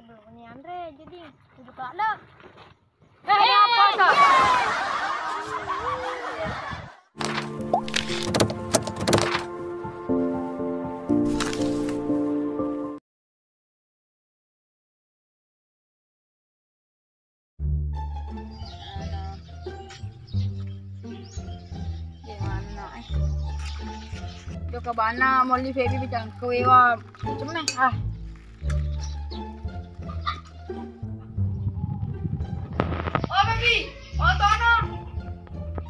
Belum ini Andre jadi udah tak ada. Ini apa kak? Gimana Yo ke bana mau li baby bilang kewewa cemeh Oh baby, oh tono.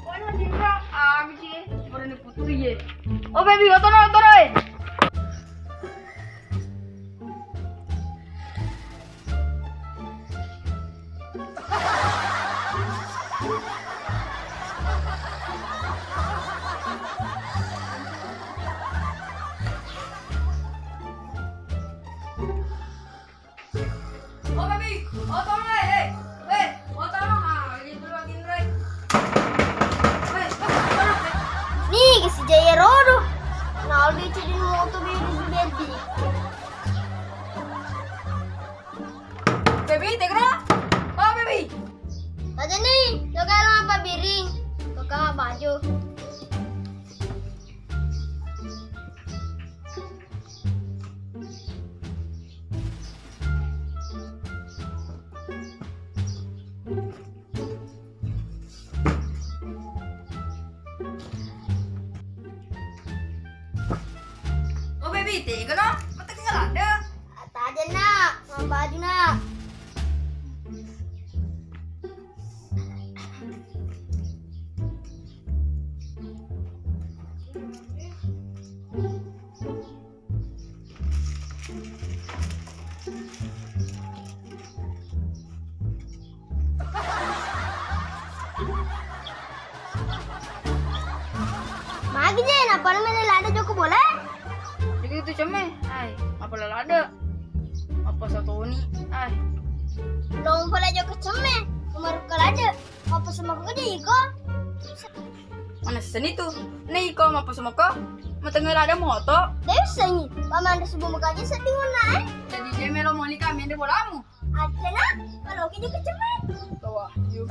Oh ini dinra misi orang ni putri ye. Oh baby, oh tono Oh baby, oh tono oh tono ini dulu dinra. Nih kasi Jaya Rodo. Nah, dia jadi motor baby. Baby, tegro. Oh baby. Aja nih, lo kalau apa biring? Kakak baju. Oh baby, tegro. Mata tinggal ada. Ata aja nak, mau baju nak. Magi je, apa namanya lada joko boleh? Jadi itu cemeh. Apa ada? Apa satu ni? Dong pala joko ceme, kemarin aja. Apa sama kau jadi iko? Mana seni tu? Nih kau apa sama kau? Matengah ada moto. Dewi sanyi, paman ada sebuah mukanya sedih mana? Jadi dia melo mau nikah mende bolamu. Ada nak, kalau kita joko ceme. Bawa, yuk.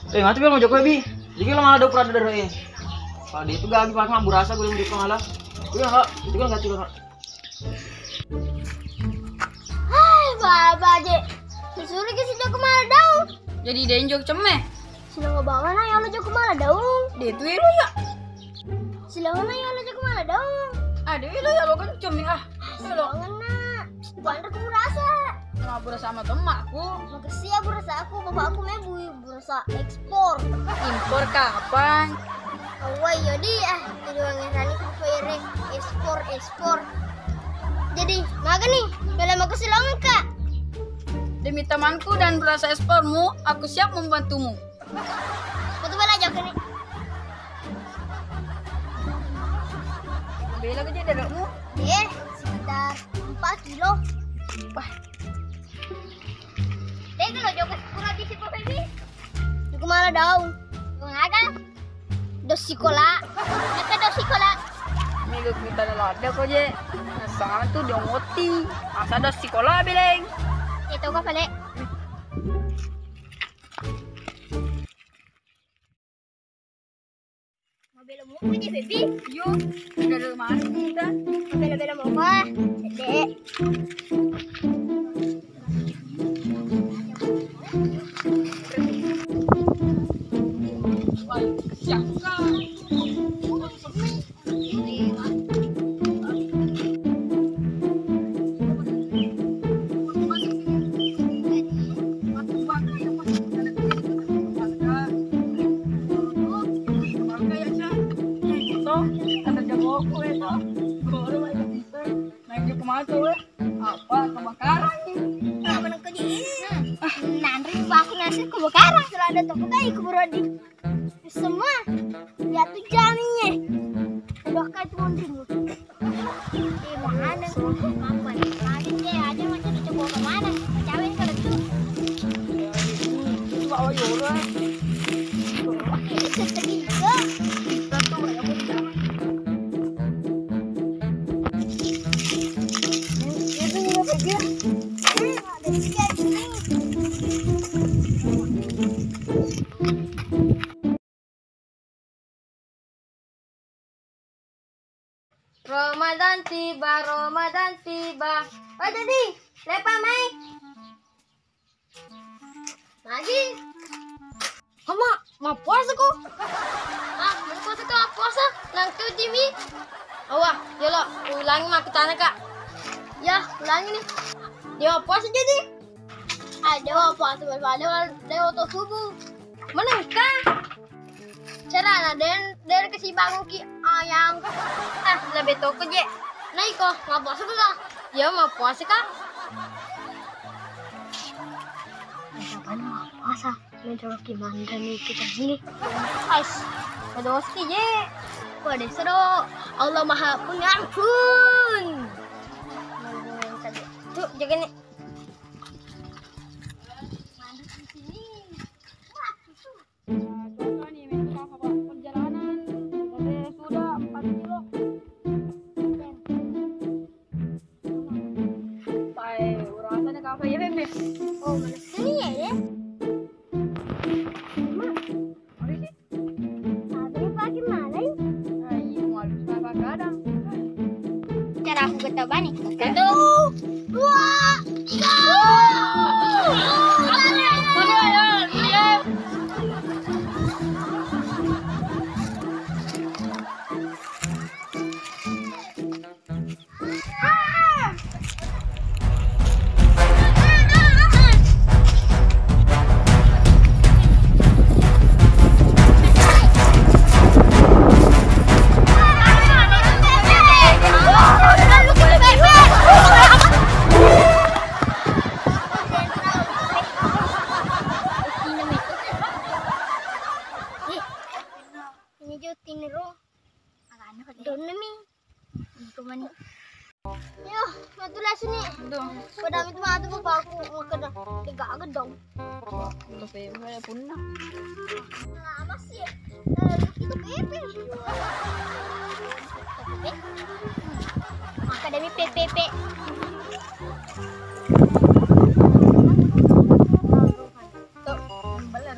Ngatu bilang Joko bi. Jadi lo malah ada pernah dari. Kalau dia itu gak pas ngambur rasa gue yang malah. Gue enggak, itu kan enggak juga. Hai, baba je. Disuruh ke sini kemana daun? Jadi dia jok cemeh. Sila ngebangan na yang lo joko kemana daun? Dia tu lo ya. Sila na yang lo joko kemana daun? Ada lo ya lo kan cemeh Sila na. Bukan aku merasa. Sama pura sama temakku. Makasih ya berasa aku, bapak aku mebu berasa ekspor. Impor kapan? Awai jadi jadi orang Rani kupere ekspor. Jadi maga nih, kalau mau kesilongan kak. Demi temanku dan berasa ekspormu, aku siap membantumu. Betul bala jauh nih. Bela kerja dadakmu. Sekitar 4 kilo. Wah, Kalau jauh kurang di siapa baby? Jauh malah daun. Mengaga. Dosikola. Kita dosikola. minggu kita ada kok je. Sana tu dia ngoti. Asa ada sekolah bileng. Itu kok balik. Mobil mau aja baby. Yuk, dari mana kita? Mobil mau apa? Dek. Apa kebakaran? Apa nak kerja ini? Nanti aku nasi kebakaran kalau ada toko kayu keburu di semua ya tuh jaminya udah kayak tuan dulu di mana apa nih lagi deh aja macam dicoba kemana cawen kalau tuh Coba ayo lah. itu sedih Ramadan tiba, Ramadan tiba. Oh jadi, lepa mai. Lagi. Mama, mau puasa kok? Ah, mau puasa kok? Puasa? Nanti Jimmy. Awah, ya lo, ulangi mak kita kak. Ya, ulangi nih. Dia mau puasa jadi. Ada mau puasa berpada waktu subuh. Mana kah? Cara dari kasih bangun ki ayam. Lebih toko je. Naik kok, mau puasa kak? Ya mau puasa kak. Kapan mau puasa? Mencoba gimana nih kita ini? Ais, berdosa je. Pada seru. Allah Maha Pengampun. Tuh jaga nih. Oh, mana sini ya? Cara aku ketawa nih. 1, 2, 3. Yo, matulah sini. Padam itu mah tuh baku makan agak dong. Tapi saya punah. Nah, masih. Itu pepe. Akademi PPP. Tuh, beler.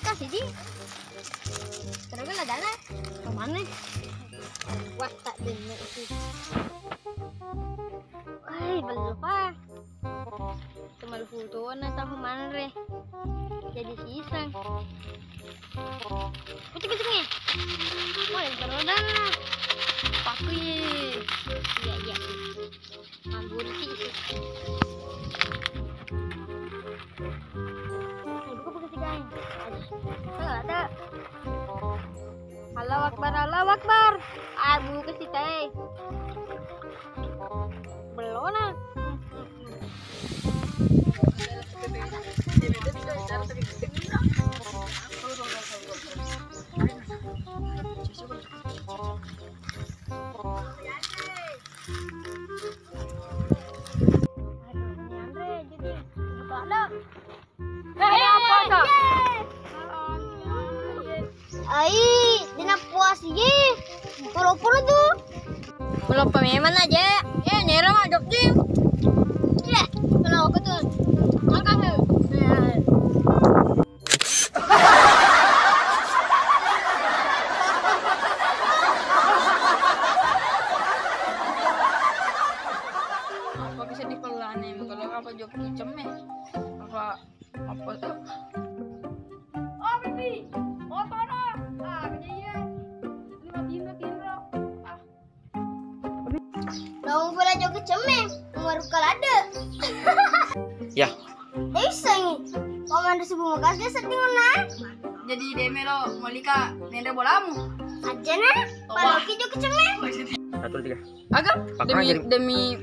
Kasih di. Terus kan ada lah. Kemana? Wah tak benar itu. Wah belum apa. Cuma foto na tahu mana re. Jadi sisa. Kucing-kucingnya. Wah berodan lah. Paku ye. Iya. Mambur sih. Allah Akbar. Abu ke si teh. Belum nah. Dina puas ye. Puro-puro tuh. Belum pememan aja. Nera mah jok sih. Ya, kalau aku tuh makan tuh. Apa bisa dipelani kalau apa jok kicem apa tuh? Oh, Bibi. Oh, Tono. Dong pula joget cemeng, umur kalada. Ya. Bisa nih. Komando subuh makas dia sedih mana? Jadi demelo molika nenda bolamu. Aja nah. Paloki joget cemeng. 1, 2, 3. Agak Pakna demi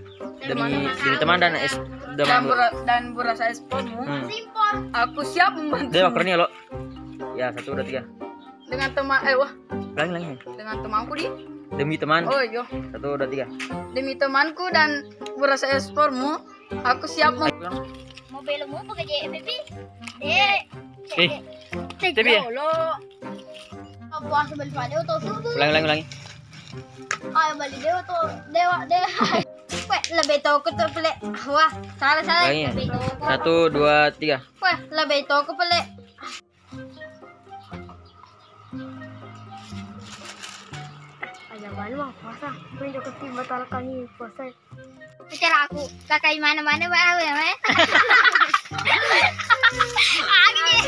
teman dan dan berasa espormu. Simpor. Aku siap membantu. Dia makarnya lo. Ya 1, 2, 3. Dengan teman wah. Langi. Dengan temanku di. Demi teman. Oh iya. 1, 2, 3. Demi temanku dan berasa espormu, aku siap Mobilmu pakai JFP. Tapi ya. lo. Apa sebel pada auto subuh. Ulangi. Ayo balik dewa tuh dewa. Weh, lebih tahu ke tuh pele. Wah, salah. Lagi ya. Lebih tahu. 1, 2, 3. Wah, lebih tahu ke pele. Aja mana mah puasa. Main joget batalkan nih puasa. Bicara aku, kakak mana-mana bae ya, mah. Ah, gini.